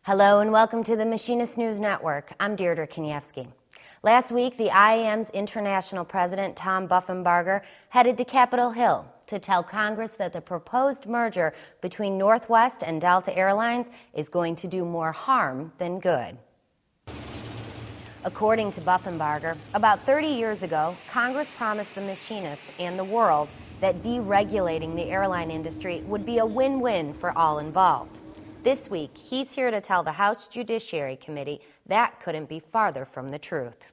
Hello and welcome to the Machinists News Network. I'm Deirdre Kaniewski. Last week, the IAM's international president, Tom Buffenbarger, headed to Capitol Hill to tell Congress that the proposed merger between Northwest and Delta Airlines is going to do more harm than good. According to Buffenbarger, about 30 years ago, Congress promised the machinists and the world that deregulating the airline industry would be a win-win for all involved. This week, he's here to tell the House Judiciary Committee that couldn't be farther from the truth.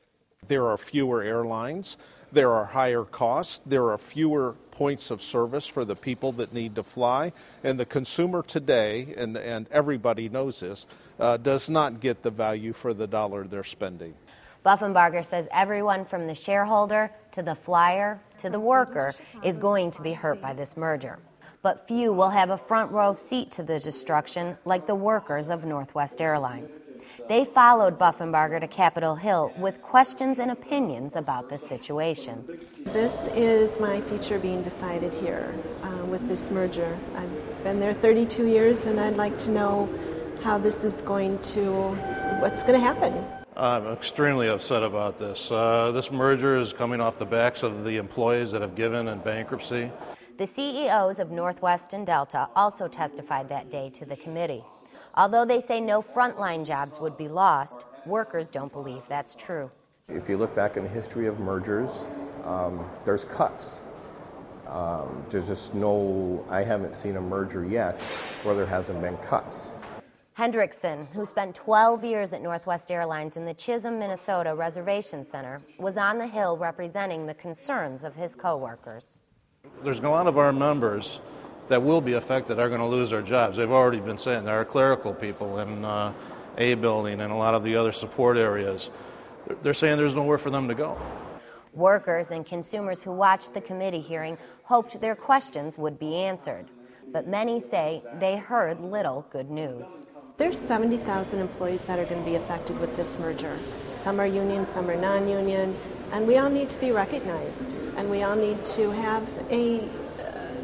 There are fewer airlines, there are higher costs, there are fewer points of service for the people that need to fly, and the consumer today, and everybody knows this, does not get the value for the dollar they're spending. Buffenbarger says everyone from the shareholder to the flyer to the worker is going to be hurt by this merger. But few will have a front row seat to the destruction like the workers of Northwest Airlines. They followed Buffenbarger to Capitol Hill with questions and opinions about the situation. This is my future being decided here with this merger. I've been there 32 years and I'd like to know how this is going to, what's going to happen. I'm extremely upset about this. This merger is coming off the backs of the employees that have given in bankruptcy. The CEOs of Northwest and Delta also testified that day to the committee. Although they say no frontline jobs would be lost, workers don't believe that's true. If you look back in the history of mergers, there's cuts. There's just I haven't seen a merger yet where there hasn't been cuts. Hendrickson, who spent 12 years at Northwest Airlines in the Chisholm, Minnesota Reservation Center, was on the Hill representing the concerns of his coworkers. There's a lot of our members that will be affected are going to lose their jobs. They've already been saying there are clerical people in A building and a lot of the other support areas. They're saying there's nowhere for them to go. Workers and consumers who watched the committee hearing hoped their questions would be answered, but many say they heard little good news. There's 70,000 employees that are going to be affected with this merger. Some are union, some are non-union, and we all need to be recognized, and we all need to have a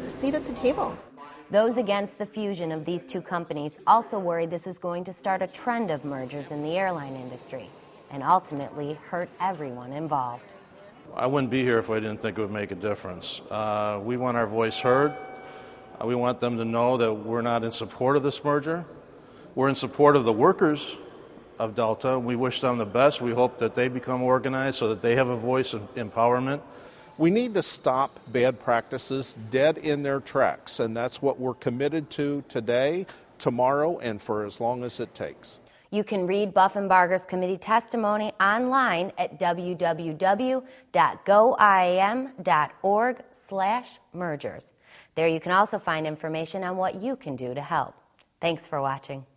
seat at the table. Those against the fusion of these two companies also worry this is going to start a trend of mergers in the airline industry and ultimately hurt everyone involved. I wouldn't be here if I didn't think it would make a difference. We want our voice heard. We want them to know that we're not in support of this merger. We're in support of the workers of Delta. We wish them the best. We hope that they become organized so that they have a voice of empowerment. We need to stop bad practices dead in their tracks, and that's what we're committed to today, tomorrow, and for as long as it takes. You can read Buffenbarger's committee testimony online at www.goiam.org/mergers. There you can also find information on what you can do to help. Thanks for watching.